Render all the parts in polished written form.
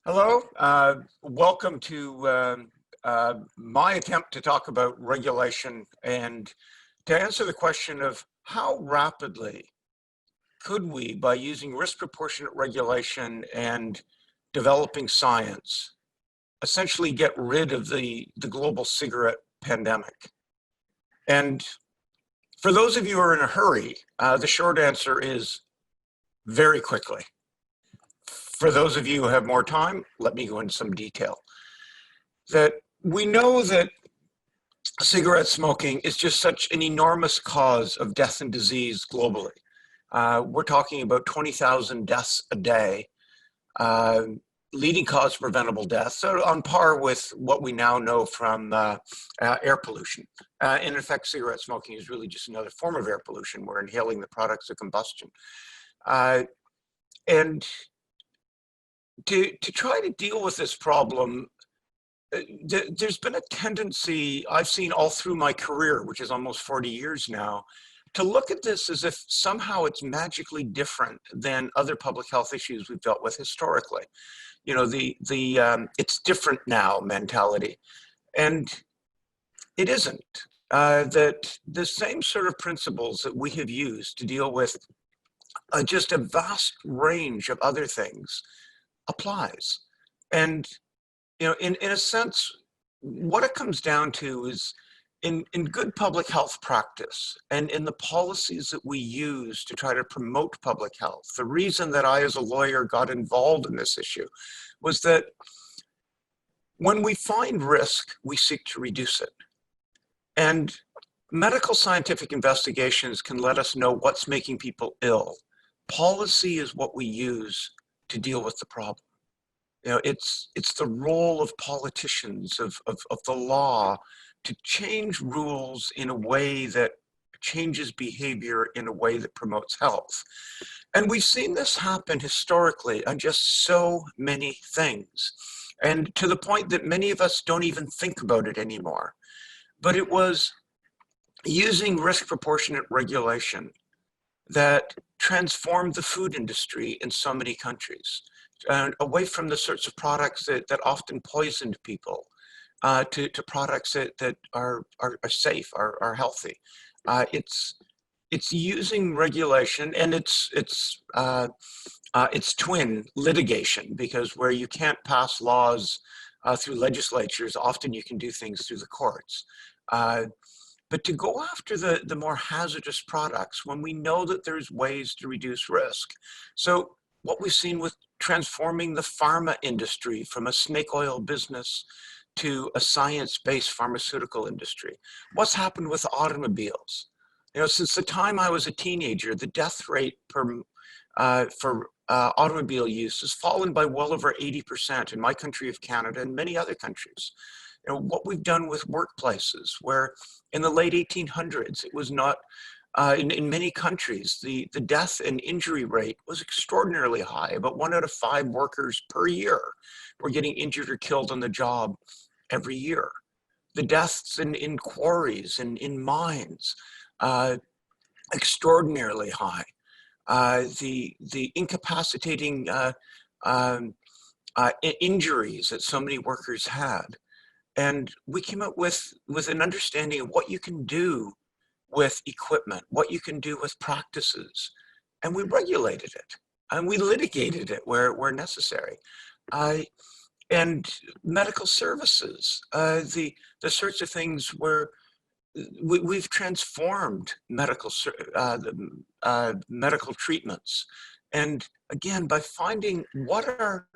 Hello, welcome to my attempt to talk about regulation and to answer the question of how rapidly could we, by using risk proportionate regulation and developing science, essentially get rid of the global cigarette pandemic. And for those of you who are in a hurry, the short answer is very quickly. For those of you who have more time, let me go into some detail. That we know that cigarette smoking is just such an enormous cause of death and disease globally. We're talking about 20,000 deaths a day, leading cause of preventable death, so on par with what we now know from air pollution. In effect, cigarette smoking is really just another form of air pollution. We're inhaling the products of combustion. And to try to deal with this problem, there's been a tendency I've seen all through my career, which is almost 40 years now, to look at this as if somehow it's magically different than other public health issues we've dealt with historically. You know, it's different now mentality. And it isn't. That the same sort of principles that we have used to deal with just a vast range of other things applies. And, you know, in a sense, what it comes down to is in good public health practice and in the policies that we use to try to promote public health, the reason that I, as a lawyer, got involved in this issue was that when we find risk, we seek to reduce it. And medical scientific investigations can let us know what's making people ill. Policy is what we use to deal with the problem. You know, it's the role of politicians, of the law, to change rules in a way that changes behavior in a way that promotes health. And we've seen this happen historically on just so many things, and to the point that many of us don't even think about it anymore. But it was using risk proportionate regulation that transformed the food industry in so many countries, away from the sorts of products that often poisoned people, to products that are safe, are healthy. It's using regulation, and it's twin, litigation, because where you can't pass laws through legislatures, often you can do things through the courts. But to go after the more hazardous products when we know that there's ways to reduce risk. So what we've seen with transforming the pharma industry from a snake oil business to a science-based pharmaceutical industry. What's happened with automobiles? You know, since the time I was a teenager, the death rate for automobile use has fallen by well over 80% in my country of Canada and many other countries. You know, what we've done with workplaces, where in the late 1800s, it was not, in many countries, the death and injury rate was extraordinarily high. About 1 out of 5 workers per year were getting injured or killed on the job every year. The deaths in quarries and in mines, extraordinarily high. The incapacitating injuries that so many workers had. And we came up with an understanding of what you can do with equipment, what you can do with practices. And we regulated it, and we litigated it where necessary. And medical services, the sorts of things where we've transformed medical treatments. And again, by finding what are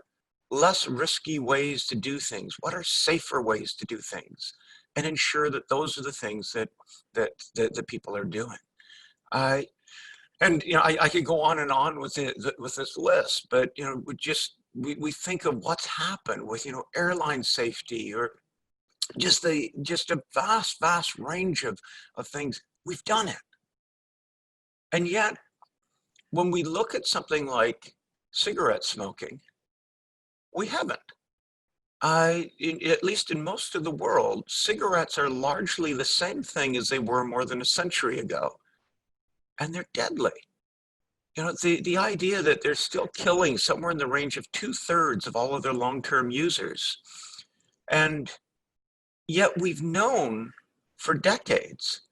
less risky ways to do things, what are safer ways to do things, and ensure that those are the things that the people are doing. And you know, I could go on and on with this list, but you know, we think of what's happened with, you know, airline safety, or just a vast range of things. We've done it. And yet, when we look at something like cigarette smoking, we haven't. At least in most of the world, cigarettes are largely the same thing as they were more than a century ago, and they're deadly. the idea that they're still killing somewhere in the range of 2/3 of all of their long-term users. And yet we've known for decades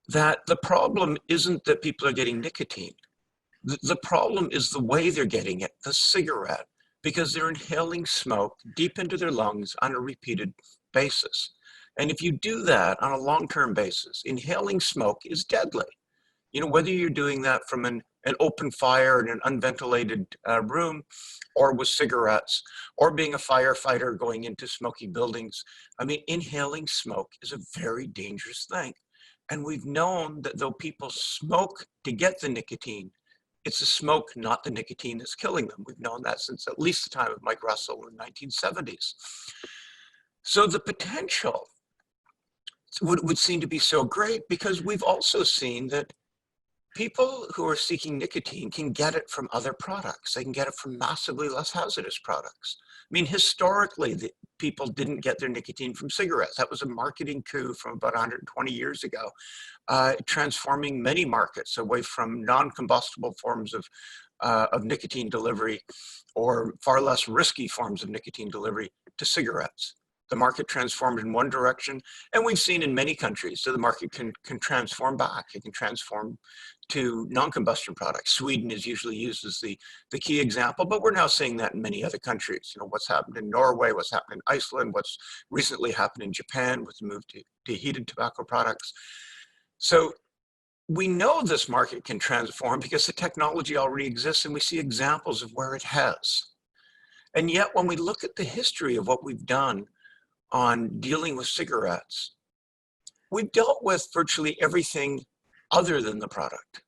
that the problem isn't that people are getting nicotine. The problem is the way they're getting it, the cigarette, because they're inhaling smoke deep into their lungs on a repeated basis. And if you do that on a long-term basis, inhaling smoke is deadly. Whether you're doing that from an open fire in an unventilated room, or with cigarettes, or being a firefighter going into smoky buildings. I mean, inhaling smoke is a very dangerous thing. And we've known that though people smoke to get the nicotine, it's the smoke, not the nicotine, that's killing them. We've known that since at least the time of Mike Russell in the 1970s. So the potential would seem to be so great, because we've also seen that people who are seeking nicotine can get it from other products. They can get it from massively less hazardous products. I mean, historically, people didn't get their nicotine from cigarettes. That was a marketing coup from about 120 years ago, transforming many markets away from non-combustible forms of nicotine delivery, or far less risky forms of nicotine delivery, to cigarettes. The market transformed in one direction, and we've seen in many countries that the market can transform back. It can transform to non-combustion products. Sweden is usually used as the key example, but we're now seeing that in many other countries. What's happened in Norway, what's happened in Iceland, what's recently happened in Japan with the move to heated tobacco products. So we know this market can transform because the technology already exists, and we see examples of where it has. And yet, when we look at the history of what we've done on dealing with cigarettes, we've dealt with virtually everything other than the product.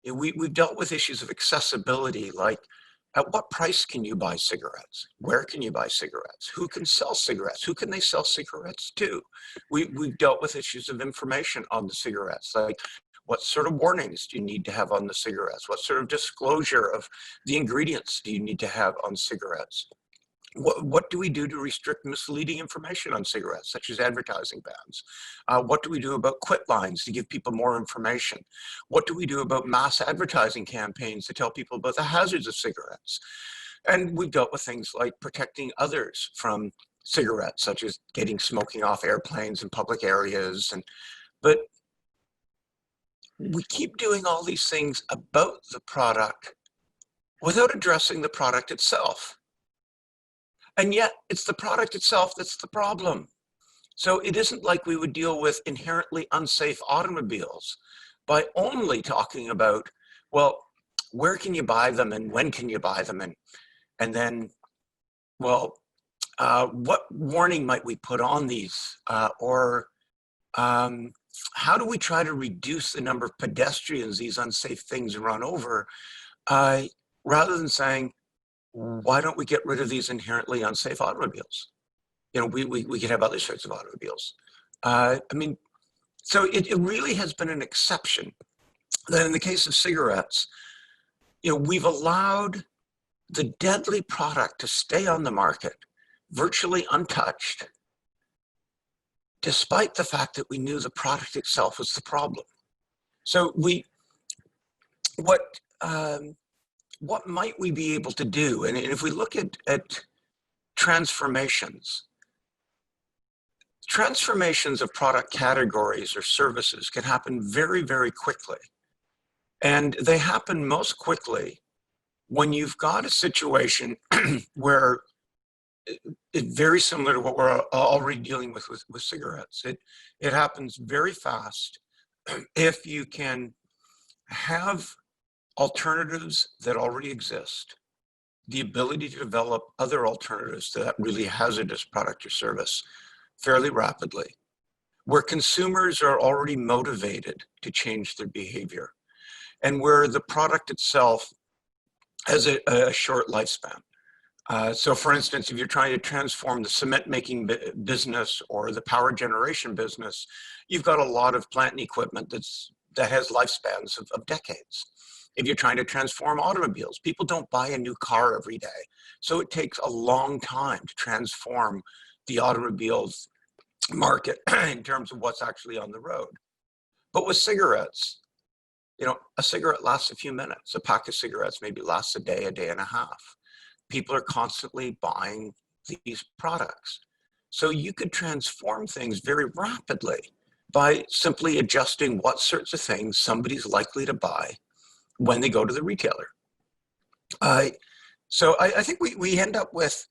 We've dealt with issues of accessibility, like at what price can you buy cigarettes? Where can you buy cigarettes? Who can sell cigarettes? Who can they sell cigarettes to? We've dealt with issues of information on the cigarettes, like what sort of warnings do you need to have on the cigarettes? What sort of disclosure of the ingredients do you need to have on cigarettes? What do we do to restrict misleading information on cigarettes, such as advertising bans? What do we do about quit lines to give people more information? What do we do about mass advertising campaigns to tell people about the hazards of cigarettes? And we've dealt with things like protecting others from cigarettes, such as getting smoking off airplanes and public areas. But we keep doing all these things about the product without addressing the product itself. And yet it's the product itself that's the problem. So it isn't like we would deal with inherently unsafe automobiles by only talking about, well, where can you buy them and when can you buy them? And then, well, what warning might we put on these? Or how do we try to reduce the number of pedestrians these unsafe things run over? Rather than saying, why don't we get rid of these inherently unsafe automobiles? We could have other sorts of automobiles. I mean, so it really has been an exception that in the case of cigarettes, we've allowed the deadly product to stay on the market virtually untouched, despite the fact that we knew the product itself was the problem. So what might we be able to do? And if we look at transformations of product categories or services can happen very, very quickly. And they happen most quickly when you've got a situation where it's very similar to what we're already dealing with cigarettes. It happens very fast if you can have alternatives that already exist, the ability to develop other alternatives to that really hazardous product or service fairly rapidly, where consumers are already motivated to change their behavior, and where the product itself has a short lifespan. So for instance, if you're trying to transform the cement making business or the power generation business, you've got a lot of plant and equipment that has lifespans of decades. If you're trying to transform automobiles, people don't buy a new car every day. So it takes a long time to transform the automobiles market in terms of what's actually on the road. But with cigarettes, a cigarette lasts a few minutes. A pack of cigarettes maybe lasts a day and a half. People are constantly buying these products. So you could transform things very rapidly by simply adjusting what sorts of things somebody's likely to buy when they go to the retailer. So I think we end up with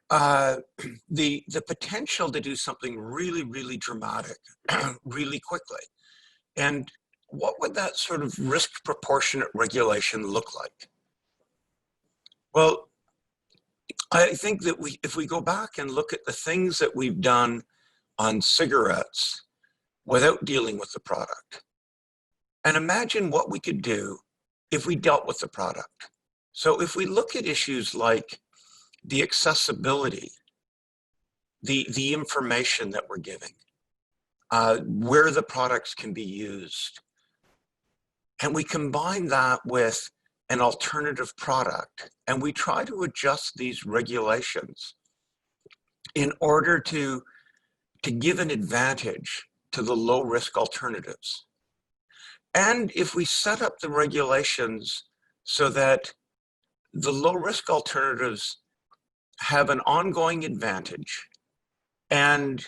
the potential to do something really, really dramatic really quickly. And what would that sort of risk proportionate regulation look like? Well, I think that if we go back and look at the things that we've done on cigarettes without dealing with the product, and imagine what we could do if we dealt with the product. So if we look at issues like the accessibility, the information that we're giving, where the products can be used, and we combine that with an alternative product, and we try to adjust these regulations in order to give an advantage to the low risk alternatives. And if we set up the regulations so that the low risk alternatives have an ongoing advantage, and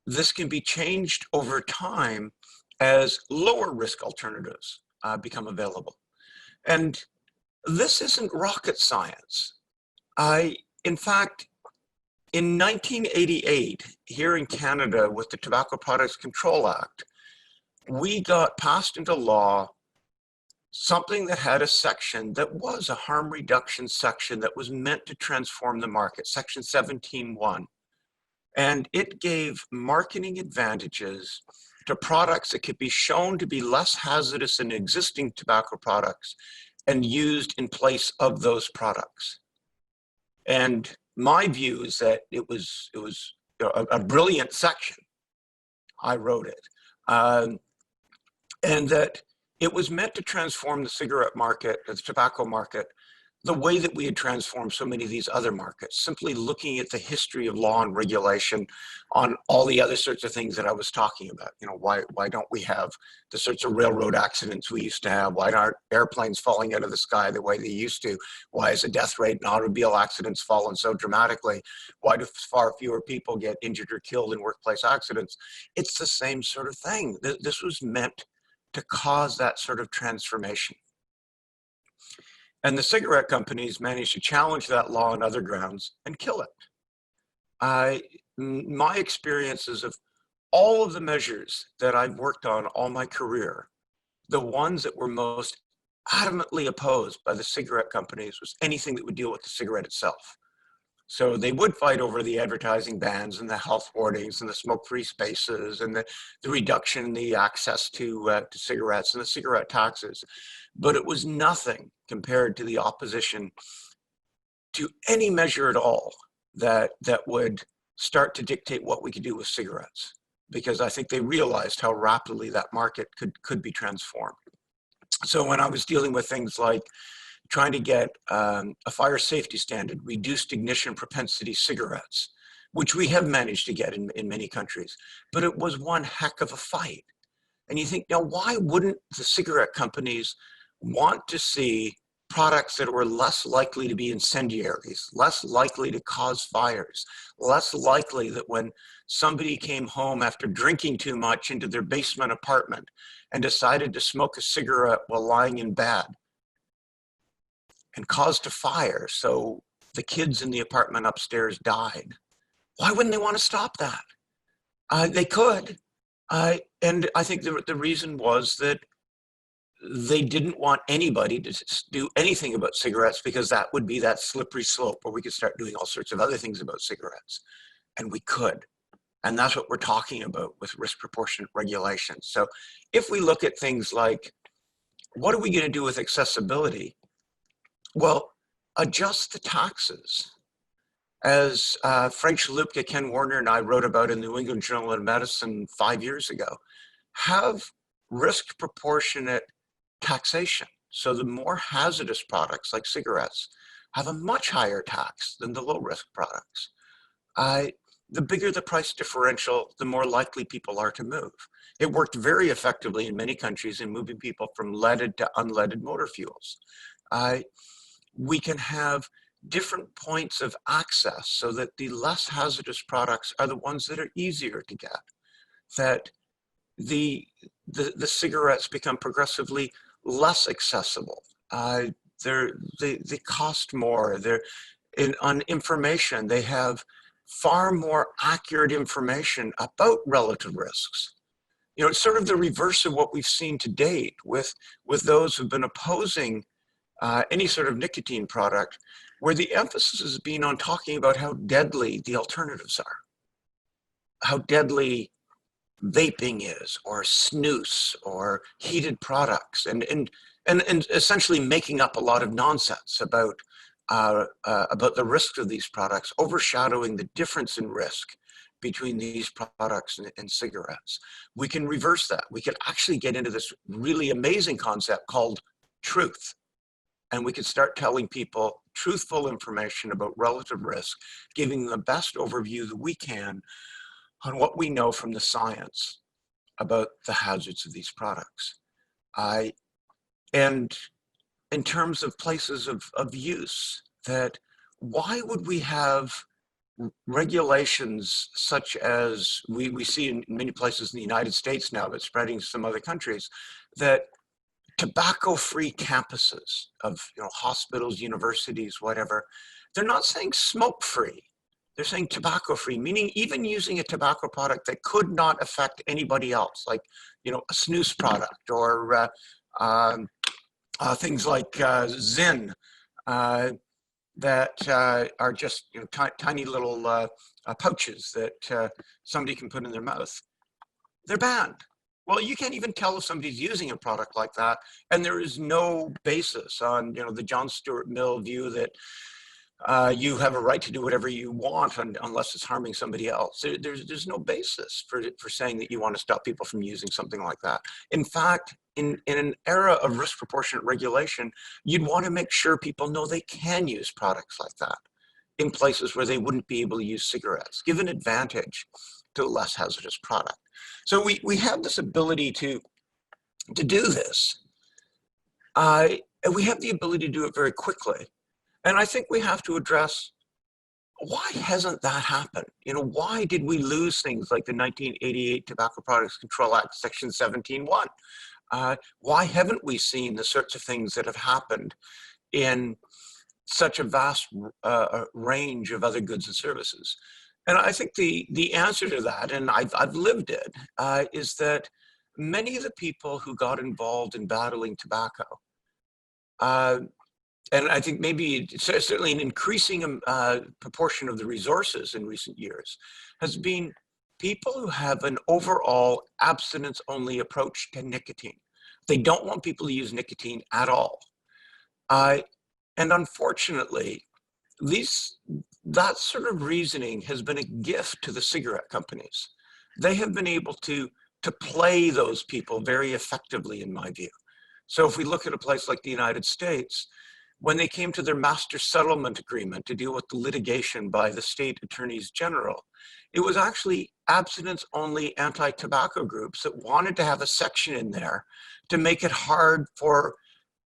this can be changed over time as lower risk alternatives become available. And this isn't rocket science. In fact, in 1988, here in Canada, with the Tobacco Products Control Act, we got passed into law something that had a section that was a harm reduction section that was meant to transform the market, section 17.1. And it gave marketing advantages to products that could be shown to be less hazardous than existing tobacco products and used in place of those products. And my view is that it was a brilliant section. I wrote it. And that it was meant to transform the cigarette market, the tobacco market, the way that we had transformed so many of these other markets, simply looking at the history of law and regulation on all the other sorts of things that I was talking about. Why don't we have the sorts of railroad accidents we used to have? Why aren't airplanes falling out of the sky the way they used to? Why has the death rate in automobile accidents fallen so dramatically? Why do far fewer people get injured or killed in workplace accidents? It's the same sort of thing. This was meant to cause that sort of transformation. And the cigarette companies managed to challenge that law on other grounds and kill it. My experiences of all of the measures that I've worked on all my career, the ones that were most adamantly opposed by the cigarette companies was anything that would deal with the cigarette itself. So they would fight over the advertising bans and the health warnings and the smoke-free spaces and the reduction in the access to cigarettes and the cigarette taxes. But it was nothing compared to the opposition to any measure at all that would start to dictate what we could do with cigarettes, because I think they realized how rapidly that market could be transformed. So when I was dealing with things like trying to get a fire safety standard, reduced ignition propensity cigarettes, which we have managed to get in many countries, but it was one heck of a fight. And you think, now why wouldn't the cigarette companies want to see products that were less likely to be incendiaries, less likely to cause fires, less likely that when somebody came home after drinking too much into their basement apartment and decided to smoke a cigarette while lying in bed and caused a fire, so the kids in the apartment upstairs died. Why wouldn't they want to stop that? They could. And I think the reason was that they didn't want anybody to do anything about cigarettes, because that would be that slippery slope where we could start doing all sorts of other things about cigarettes. And we could. And that's what we're talking about with risk proportionate regulation. So if we look at things like, what are we going to do with accessibility? Well, adjust the taxes. As Frank Shalupka, Ken Warner, and I wrote about in the New England Journal of Medicine 5 years ago, have risk proportionate taxation. So the more hazardous products like cigarettes have a much higher tax than the low risk products. the bigger the price differential, the more likely people are to move. It worked very effectively in many countries in moving people from leaded to unleaded motor fuels. We can have different points of access so that the less hazardous products are the ones that are easier to get, that the cigarettes become progressively less accessible. They cost more. On information, they have far more accurate information about relative risks. You know, it's sort of the reverse of what we've seen to date with those who've been opposing any sort of nicotine product, where the emphasis has been on talking about how deadly the alternatives are, how deadly vaping is, or snus, or heated products, and essentially making up a lot of nonsense about the risks of these products, overshadowing the difference in risk between these products and cigarettes. We can reverse that. We can actually get into this really amazing concept called truth. And we can start telling people truthful information about relative risk, giving them the best overview that we can on what we know from the science about the hazards of these products. And in terms of places of use, that why would we have regulations such as we see in many places in the United States now, but spreading to some other countries, that tobacco-free campuses of hospitals, universities, whatever, they're not saying smoke-free. They're saying tobacco-free, meaning even using a tobacco product that could not affect anybody else, like a snus product, or things like Zyn, that are just tiny little pouches that somebody can put in their mouth. They're banned. Well, you can't even tell if somebody's using a product like that, and there is no basis on the John Stuart Mill view that you have a right to do whatever you want unless it's harming somebody else. There's no basis for saying that you want to stop people from using something like that. In fact, in an era of risk proportionate regulation, you'd want to make sure people know they can use products like that in places where they wouldn't be able to use cigarettes, give an advantage to a less hazardous product. So we have this ability to do this. And we have the ability to do it very quickly. And I think we have to address, why hasn't that happened? Why did we lose things like the 1988 Tobacco Products Control Act, Section 17(1)? Why haven't we seen the sorts of things that have happened in such a vast range of other goods and services? And I think the answer to that, and I've lived it, is that many of the people who got involved in battling tobacco, and I think maybe certainly an increasing proportion of the resources in recent years, has been people who have an overall abstinence-only approach to nicotine. They don't want people to use nicotine at all. And unfortunately, that sort of reasoning has been a gift to the cigarette companies. They have been able to play those people very effectively, in my view. So if we look at a place like the United States, when they came to their master settlement agreement to deal with the litigation by the state attorneys general, it was actually abstinence-only anti-tobacco groups that wanted to have a section in there to make it hard for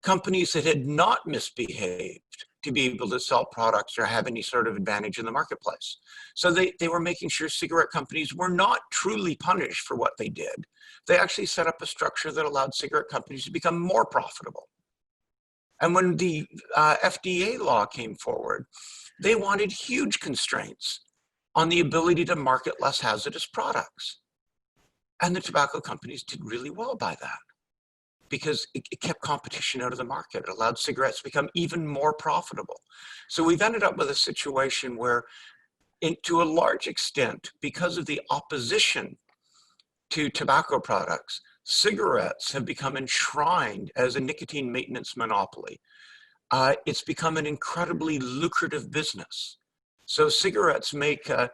companies that had not misbehaved to be able to sell products or have any sort of advantage in the marketplace. So they were making sure cigarette companies were not truly punished for what they did. They actually set up a structure that allowed cigarette companies to become more profitable. And when the FDA law came forward, they wanted huge constraints on the ability to market less hazardous products. And the tobacco companies did really well by that, because it kept competition out of the market. It allowed cigarettes to become even more profitable. So we've ended up with a situation where, to a large extent, because of the opposition to tobacco products, cigarettes have become enshrined as a nicotine maintenance monopoly. It's become an incredibly lucrative business. So cigarettes make a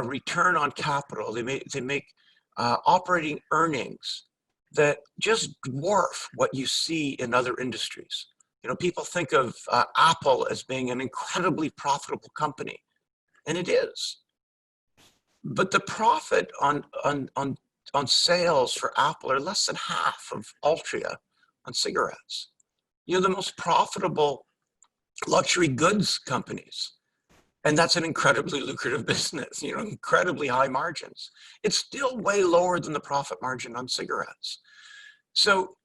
return on capital. They make operating earnings that just dwarf what you see in other industries. People think of Apple as being an incredibly profitable company, and it is. but the profit on sales for Apple are less than half of Altria on cigarettes. You know, the most profitable luxury goods companies. And that's an incredibly lucrative business, you know, incredibly high margins. It's still way lower than the profit margin on cigarettes. So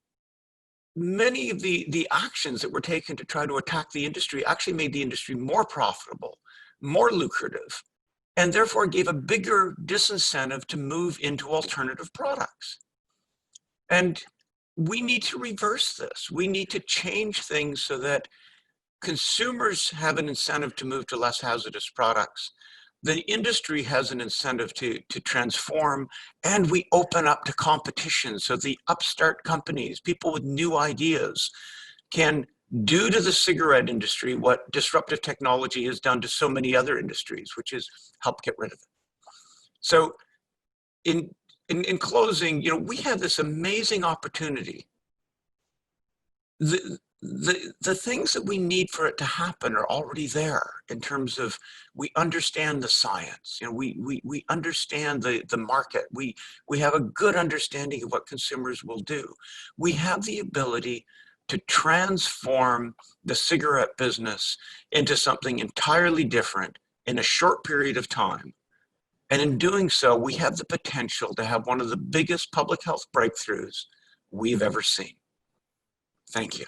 many of the actions that were taken to try to attack the industry actually made the industry more profitable, more lucrative, and therefore gave a bigger disincentive to move into alternative products. And we need to reverse this. We need to change things so that consumers have an incentive to move to less hazardous products. The industry has an incentive to transform, and we open up to competition so the upstart companies, people with new ideas, can do to the cigarette industry what disruptive technology has done to so many other industries, which is help get rid of it. So in closing, you know, we have this amazing opportunity. The things that we need for it to happen are already there in terms of we understand the science, you know, we understand the market, we have a good understanding of what consumers will do. We have the ability to transform the cigarette business into something entirely different in a short period of time. And in doing so, we have the potential to have one of the biggest public health breakthroughs we've ever seen. Thank you.